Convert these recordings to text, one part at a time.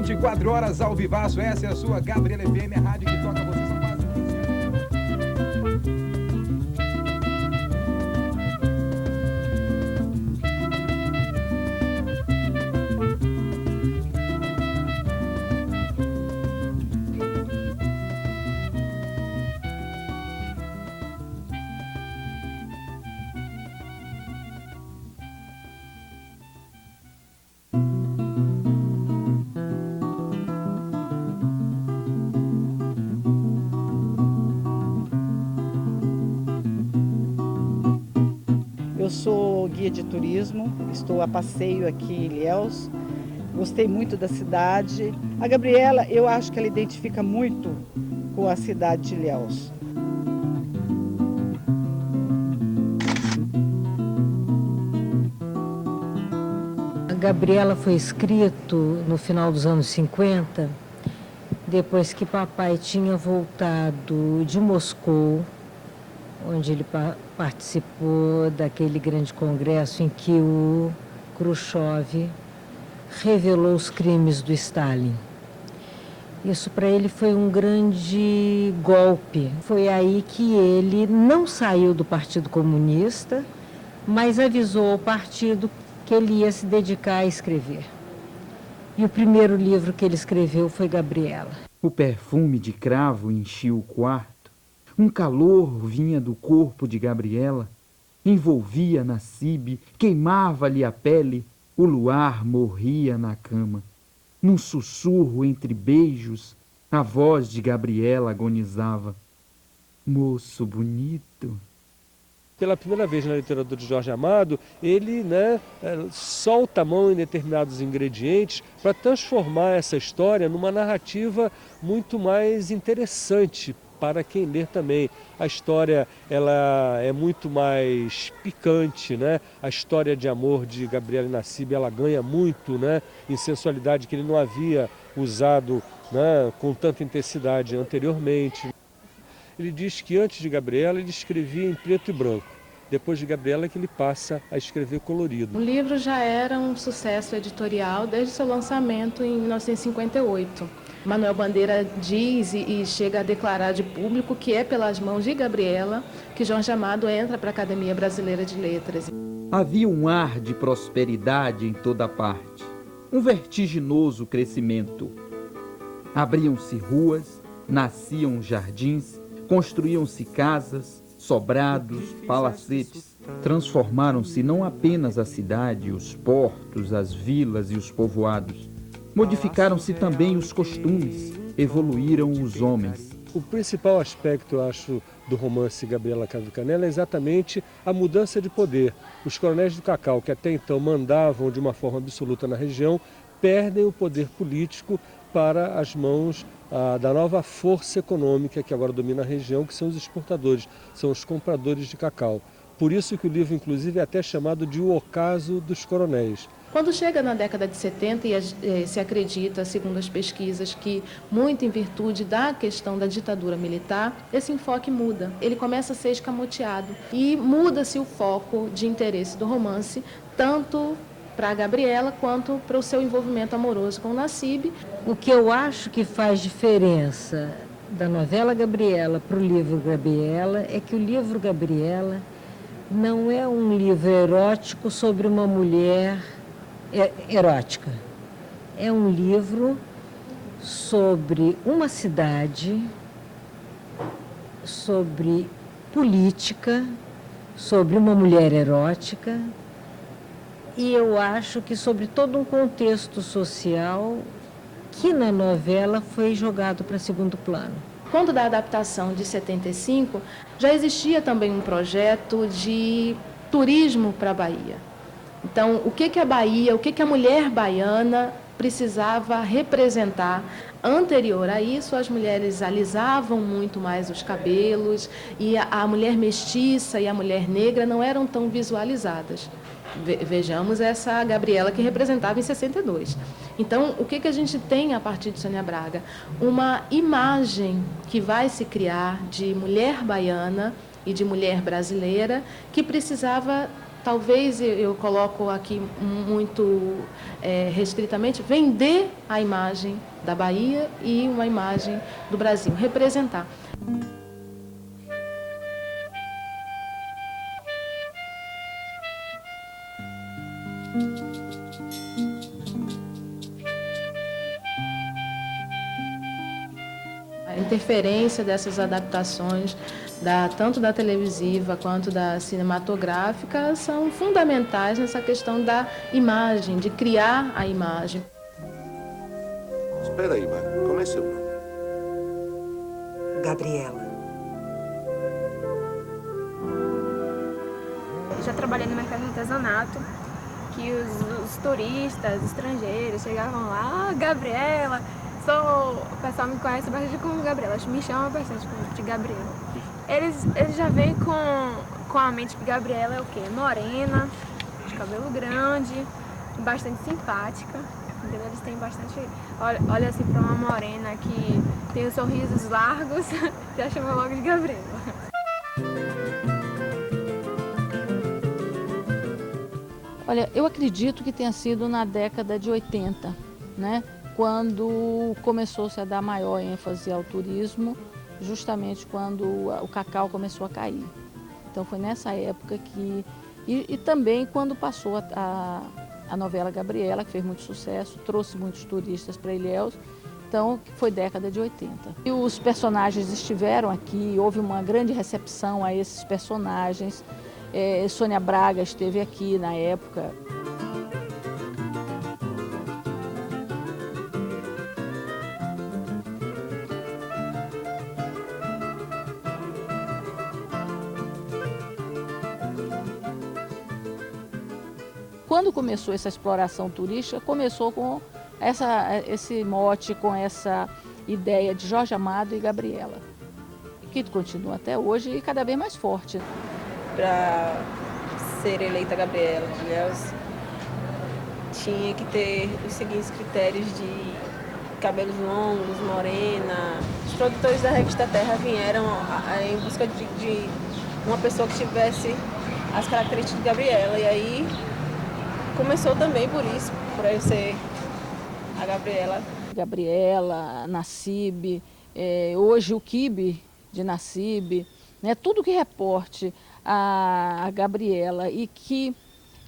24 horas ao vivaço. Essa é a sua Gabriela FM, a rádio que toca você. São quase 15 anos. Eu sou guia de turismo, estou a passeio aqui em Ilhéus, gostei muito da cidade. A Gabriela, eu acho que ela identifica muito com a cidade de Ilhéus. A Gabriela foi escrito no final dos anos 50, depois que papai tinha voltado de Moscou, onde ele participou daquele grande congresso em que o Khrushchev revelou os crimes do Stalin. Isso para ele foi um grande golpe. Foi aí que ele não saiu do Partido Comunista, mas avisou ao partido que ele ia se dedicar a escrever. E o primeiro livro que ele escreveu foi Gabriela. O perfume de cravo enchia o quarto. Um calor vinha do corpo de Gabriela, envolvia Nassib, queimava-lhe a pele, o luar morria na cama. Num sussurro entre beijos, a voz de Gabriela agonizava. Moço bonito. Pela primeira vez na literatura de Jorge Amado, ele solta a mão em determinados ingredientes para transformar essa história numa narrativa muito mais interessante para quem ler também. A história ela é muito mais picante, né? A história de amor de Gabriela e Nassib, ela ganha muito, né? Em sensualidade que ele não havia usado, né? Com tanta intensidade anteriormente. Ele diz que antes de Gabriela ele escrevia em preto e branco. Depois de Gabriela que ele passa a escrever colorido. O livro já era um sucesso editorial desde seu lançamento em 1958. Manuel Bandeira diz e chega a declarar de público que é pelas mãos de Gabriela que Jorge Amado entra para a Academia Brasileira de Letras. Havia um ar de prosperidade em toda parte, um vertiginoso crescimento. Abriam-se ruas, nasciam jardins, construíam-se casas, sobrados, palacetes. Transformaram-se não apenas a cidade, os portos, as vilas e os povoados. Modificaram-se também os costumes, evoluíram os homens. O principal aspecto, eu acho, do romance Gabriela Cravo Canela é exatamente a mudança de poder. Os coronéis do cacau, que até então mandavam de uma forma absoluta na região, perdem o poder político para as mãos da nova força econômica que agora domina a região, que são os exportadores, são os compradores de cacau. Por isso que o livro, inclusive, é até chamado de O Ocaso dos Coronéis. Quando chega na década de 70 e se acredita, segundo as pesquisas, que muito em virtude da questão da ditadura militar, esse enfoque muda. Ele começa a ser escamoteado e muda-se o foco de interesse do romance, tanto para a Gabriela quanto para o seu envolvimento amoroso com o Nassib. O que eu acho que faz diferença da novela Gabriela para o livro Gabriela é que o livro Gabriela não é um livro erótico sobre uma mulher erótica. É um livro sobre uma cidade, sobre política, sobre uma mulher erótica e eu acho que sobre todo um contexto social que na novela foi jogado para segundo plano. Quando da adaptação de 75, já existia também um projeto de turismo para a Bahia. Então, o que a Bahia, o que a mulher baiana precisava representar? Anterior a isso, as mulheres alisavam muito mais os cabelos e a mulher mestiça e a mulher negra não eram tão visualizadas. Vejamos essa Gabriela que representava em 62. Então, o que a gente tem a partir de Sônia Braga? Uma imagem que vai se criar de mulher baiana e de mulher brasileira que precisava talvez eu coloco aqui muito restritamente, vender a imagem da Bahia e uma imagem do Brasil, representar. A interferência dessas adaptações, tanto da televisiva quanto da cinematográfica, são fundamentais nessa questão da imagem, de criar a imagem. Espera aí, Mari. Como é seu nome? Gabriela. Eu já trabalhei no mercado de artesanato, que os turistas estrangeiros chegavam lá, Gabriela, o pessoal me conhece bastante como Gabriela, me chamam bastante de Gabriela. Eles já vêm com a mente que Gabriela é o quê? Morena, de cabelo grande, bastante simpática. Entendeu? Eles têm bastante... Olha assim para uma morena que tem os sorrisos largos, já chama logo de Gabriela. Olha, eu acredito que tenha sido na década de 80, né? Quando começou-se a dar maior ênfase ao turismo, justamente quando o cacau começou a cair. Então foi nessa época que... E também quando passou a novela Gabriela, que fez muito sucesso, trouxe muitos turistas para Ilhéus, então foi década de 80. E os personagens estiveram aqui, houve uma grande recepção a esses personagens. Sônia Braga esteve aqui na época. Quando começou essa exploração turística, começou com esse mote, com essa ideia de Jorge Amado e Gabriela, que continua até hoje e cada vez mais forte. Para ser eleita Gabriela de Ilhéus, tinha que ter os seguintes critérios de cabelos longos, morena. Os produtores da revista Terra vieram em busca de uma pessoa que tivesse as características de Gabriela, e aí começou também por isso, por eu ser a Gabriela. Gabriela, Nassib, hoje o Kibe de Nassib, né, tudo que reporte a Gabriela e que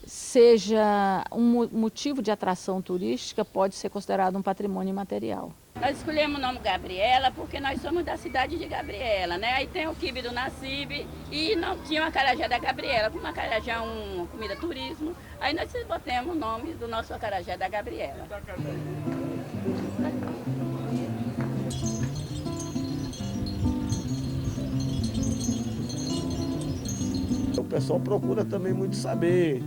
seja um motivo de atração turística pode ser considerado um patrimônio imaterial. Nós escolhemos o nome Gabriela porque nós somos da cidade de Gabriela, né? Aí tem o quibe do Nassib e não tinha o acarajé da Gabriela, como o acarajé é uma comida turismo, aí nós botamos o nome do nosso acarajé da Gabriela. O pessoal procura também muito saber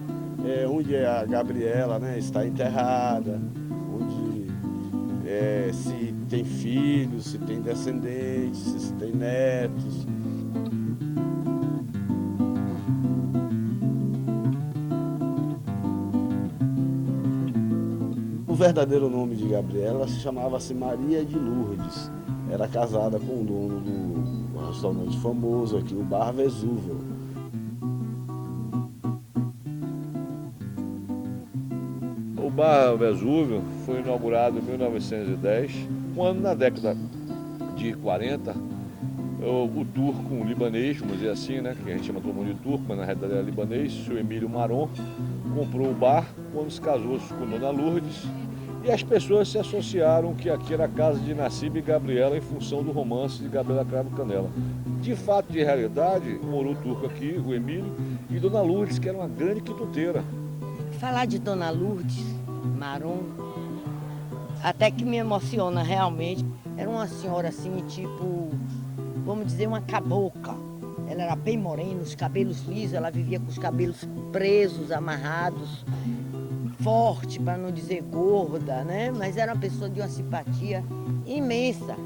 onde a Gabriela, né, está enterrada, onde, se tem filhos, se tem descendentes, se tem netos. O verdadeiro nome de Gabriela se chamava-se Maria de Lourdes. Era casada com o dono do restaurante famoso aqui, o Bar Vesúvio. O Bar Vesúvio foi inaugurado em 1910, quando na década de 40, o turco, um libanês, vamos dizer assim, né, que a gente chama todo mundo de turco, mas na realidade era libanês, o seu Emílio Maron, comprou o bar quando se casou com Dona Lourdes, e as pessoas se associaram que aqui era a casa de Nassib e Gabriela em função do romance de Gabriela Cravo Canela. De fato, de realidade, morou o turco aqui, o Emílio, e Dona Lourdes, que era uma grande quituteira. Falar de Dona Lourdes Maron, até que me emociona realmente. Era uma senhora assim, tipo, vamos dizer, uma cabocla. Ela era bem morena, os cabelos lisos, ela vivia com os cabelos presos, amarrados, forte, para não dizer gorda, né? Mas era uma pessoa de uma simpatia imensa.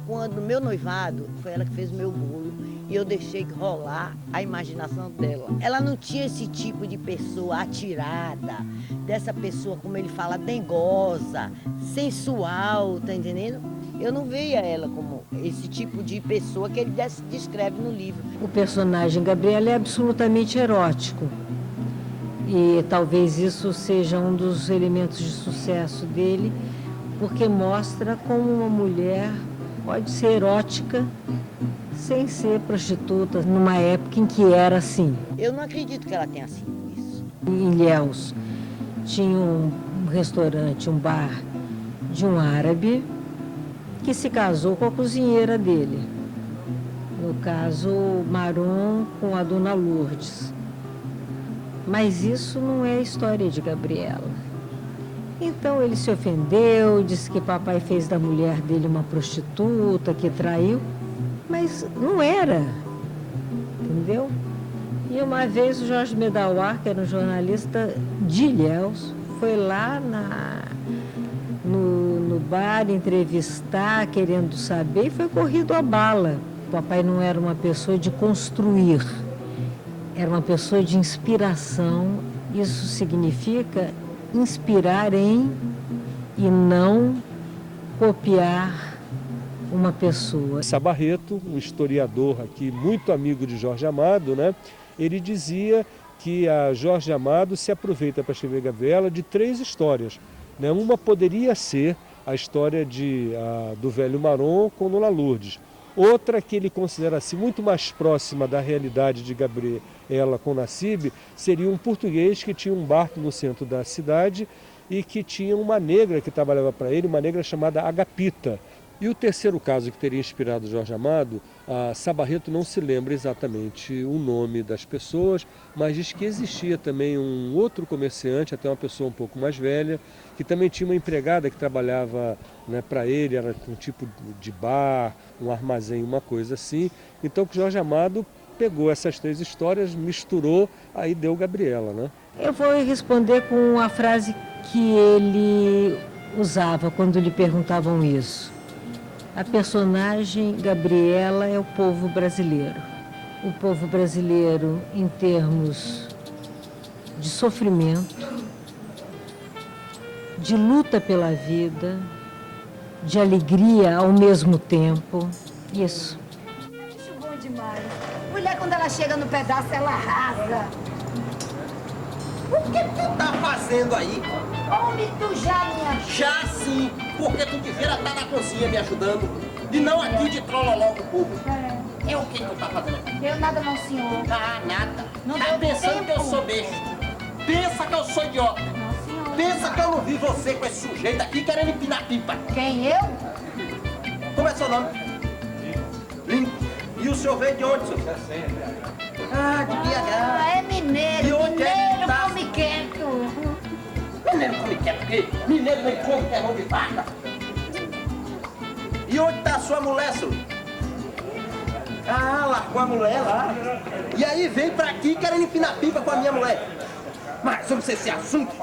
Quando meu noivado, foi ela que fez o meu bolo, e eu deixei rolar a imaginação dela. Ela não tinha esse tipo de pessoa atirada, dessa pessoa, como ele fala, dengosa, sensual, tá entendendo? Eu não veia ela como esse tipo de pessoa que ele descreve no livro. O personagem Gabriela é absolutamente erótico. E talvez isso seja um dos elementos de sucesso dele, porque mostra como uma mulher pode ser erótica sem ser prostituta, numa época em que era assim. Eu não acredito que ela tenha sido isso. Em Ilhéus tinha um restaurante, um bar de um árabe que se casou com a cozinheira dele. No caso, Maron com a dona Lourdes. Mas isso não é a história de Gabriela. Então ele se ofendeu, disse que papai fez da mulher dele uma prostituta, que traiu. Mas não era, entendeu? E uma vez o Jorge Medawar, que era um jornalista de Ilhéus, foi lá no bar entrevistar, querendo saber, e foi corrido a bala. O papai não era uma pessoa de construir, era uma pessoa de inspiração. Isso significa inspirar em e não copiar uma pessoa. Sabarreto, um historiador aqui muito amigo de Jorge Amado, né? Ele dizia que a Jorge Amado se aproveita para escrever Gabriela de 3 histórias, né? Uma poderia ser a história do velho Maron com Dona Lourdes. Outra que ele considera assim, muito mais próxima da realidade de Gabriela com Nassib, seria um português que tinha um barco no centro da cidade e que tinha uma negra que trabalhava para ele, uma negra chamada Agapita. E o terceiro caso que teria inspirado Jorge Amado, a Sabarreto não se lembra exatamente o nome das pessoas, mas diz que existia também um outro comerciante, até uma pessoa um pouco mais velha, que também tinha uma empregada que trabalhava, né, para ele, era um tipo de bar, um armazém, uma coisa assim. Então que Jorge Amado pegou essas 3 histórias, misturou, aí deu Gabriela, né? Eu vou responder com a frase que ele usava quando lhe perguntavam isso. A personagem Gabriela é o povo brasileiro. O povo brasileiro em termos de sofrimento, de luta pela vida, de alegria ao mesmo tempo. Isso. Acho bom demais. Mulher, quando ela chega no pedaço, ela arrasa. O que tu tá fazendo aí? Homem, tu já, minha filha. Já sim, porque tu devia estar na cozinha me ajudando. E não aqui de trololó com o povo. É o que tu tá fazendo aqui? Deu nada não, senhor. Ah, nada. Não tá deu pensando tempo. que eu sou besta. Pensa que eu sou idiota. Não, senhor. Pensa que eu não vi você com esse sujeito aqui querendo empinar pipa. Quem, eu? Como é seu nome? Limpo. E o senhor veio de onde, senhor? Ah, de BH. É mineiro. E onde é que Mineiro tá? come quieto. Mineiro come quieto o quê? Mineiro nem come que é mão de vaca. E onde tá a sua mulher, senhor? Ah, largou a mulher lá. E aí vem pra aqui querendo empinar pipa com a minha mulher. Mas sobre esse assunto,